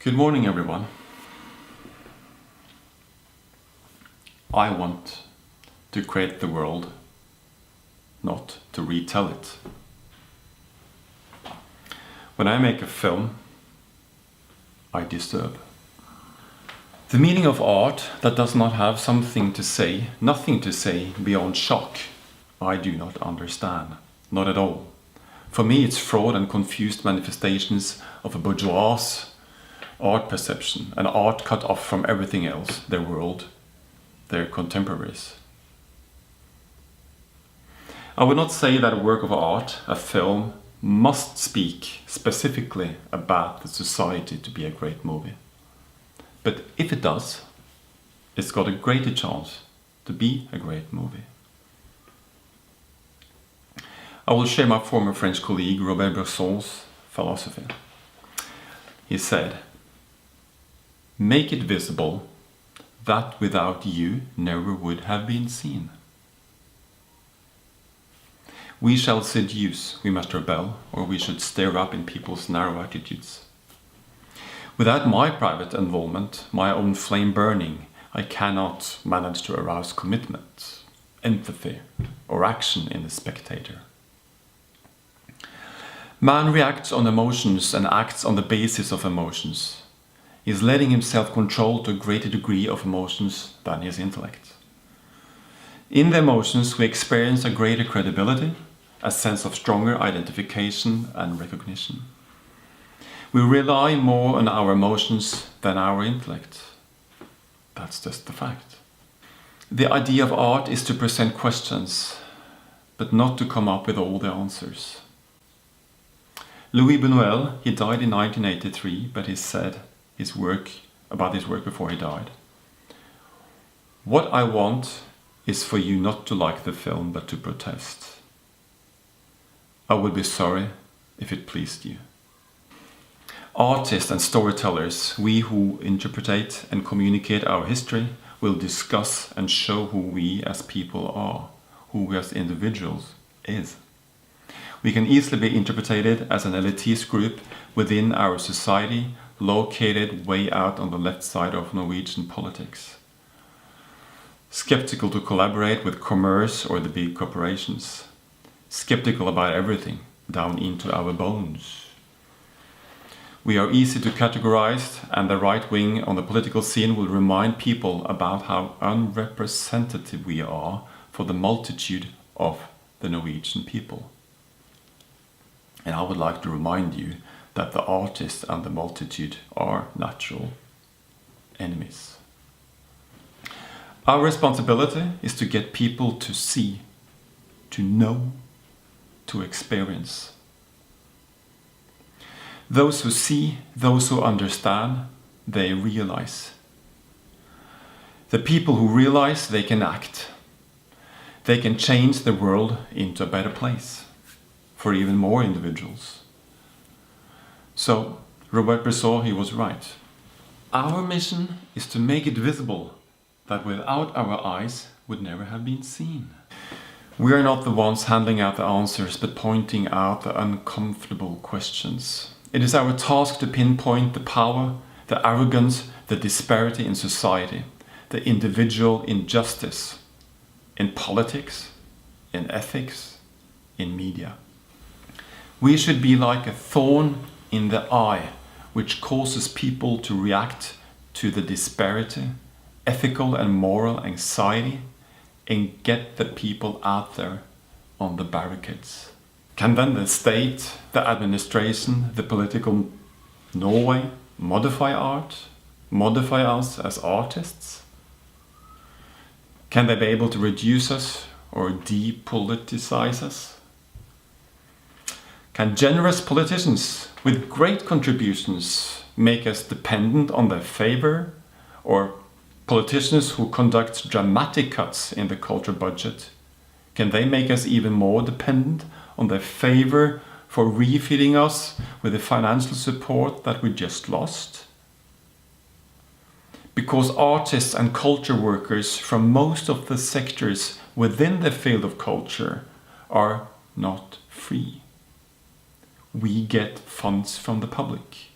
Good morning, everyone. I want to create the world, not to retell it. When I make a film, I disturb. The meaning of art that does not have something to say, nothing to say beyond shock, I do not understand. Not at all. For me, it's fraud and confused manifestations of a bourgeois art perception, an art cut off from everything else, their world, their contemporaries. I would not say that a work of art, a film, must speak specifically about the society to be a great movie. But if it does, it's got a greater chance to be a great movie. I will share my former French colleague Robert Bresson's philosophy. He said, "Make it visible that without you never would have been seen." We shall seduce, we must rebel, or we should stir up in people's narrow attitudes. Without my private involvement, my own flame burning, I cannot manage to arouse commitment, empathy, or action in the spectator. Man reacts on emotions and acts on the basis of emotions. He is letting himself control to a greater degree of emotions than his intellect. In the emotions, we experience a greater credibility, a sense of stronger identification and recognition. We rely more on our emotions than our intellect. That's just the fact. The idea of art is to present questions, but not to come up with all the answers. Louis Buñuel, he died in 1983, but he said about his work before he died. "What I want is for you not to like the film, but to protest. I would be sorry if it pleased you." Artists and storytellers, we who interpret and communicate our history, will discuss and show who we as people are, who we as individuals is. We can easily be interpreted as an elitist group within our society, located way out on the left side of Norwegian politics. Skeptical to collaborate with commerce or the big corporations. Skeptical about everything, down into our bones. We are easy to categorize, and the right wing on the political scene will remind people about how unrepresentative we are for the multitude of the Norwegian people. And I would like to remind you that the artist and the multitude are natural enemies. Our responsibility is to get people to see, to know, to experience. Those who see, those who understand, they realize. The people who realize, they can act. They can change the world into a better place for even more individuals. So, Robert Bresson, he was right. Our mission is to make it visible that without our eyes would never have been seen. We are not the ones handing out the answers, but pointing out the uncomfortable questions. It is our task to pinpoint the power, the arrogance, the disparity in society, the individual injustice, in politics, in ethics, in media. We should be like a thorn in the eye, which causes people to react to the disparity, ethical and moral anxiety, and get the people out there on the barricades. Can then the state, the administration, the political Norway modify art, modify us as artists? Can they be able to reduce us or depoliticize us? Can generous politicians with great contributions make us dependent on their favor, or politicians who conduct dramatic cuts in the culture budget, can they make us even more dependent on their favor for refeeding us with the financial support that we just lost? Because artists and culture workers from most of the sectors within the field of culture are not free. We get funds from the public.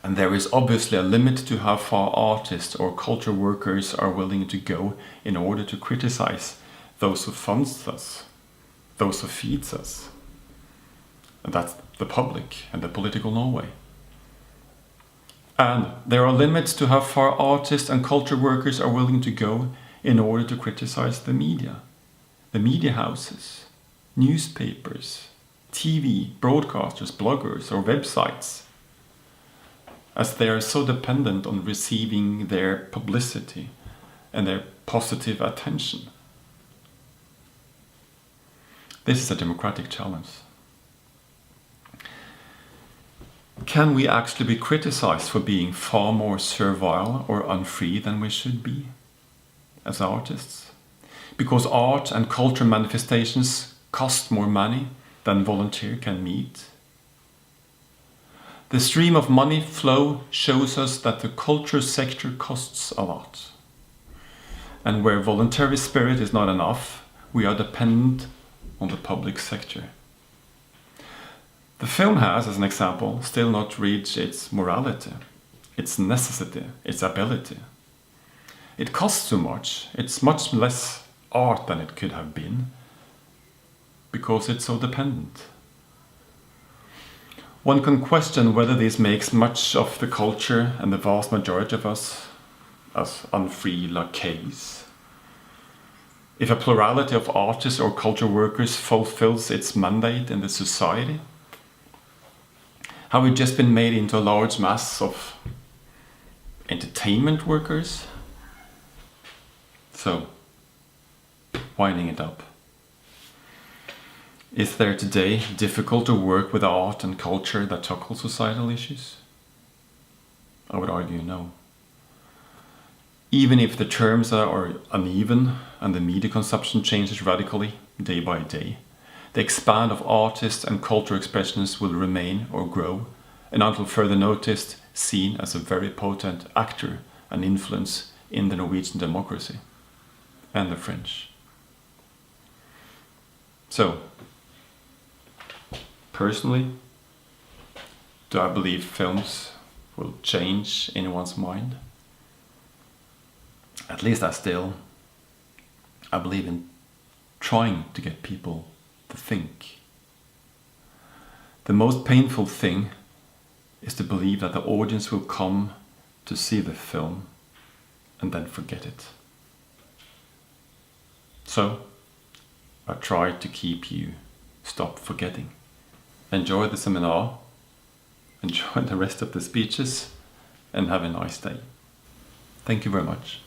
And there is obviously a limit to how far artists or culture workers are willing to go in order to criticize those who funds us, those who feeds us. And that's the public and the political Norway. And there are limits to how far artists and culture workers are willing to go in order to criticize the media houses, newspapers, TV, broadcasters, bloggers or websites, as they are so dependent on receiving their publicity and their positive attention. This is a democratic challenge. Can we actually be criticized for being far more servile or unfree than we should be as artists? Because art and culture manifestations cost more money than volunteer can meet? The stream of money flow shows us that the culture sector costs a lot. And where voluntary spirit is not enough, we are dependent on the public sector. The film has, as an example, still not reached its morality, its necessity, its ability. It costs too much. It's much less art than it could have been, because it's so dependent. One can question whether this makes much of the culture and the vast majority of us as unfree laquees. If a plurality of artists or culture workers fulfills its mandate in the society, have we just been made into a large mass of entertainment workers? So, winding it up. Is there today difficult to work with art and culture that tackle societal issues? I would argue no. Even if the terms are uneven and the media consumption changes radically day by day, the expand of artists and cultural expressions will remain or grow, and until further noticed, seen as a very potent actor and influence in the Norwegian democracy and the French. So, personally, do I believe films will change anyone's mind? At least I believe in trying to get people to think. The most painful thing is to believe that the audience will come to see the film and then forget it. So, I try to keep you stop forgetting. Enjoy the seminar, enjoy the rest of the speeches, and have a nice day. Thank you very much.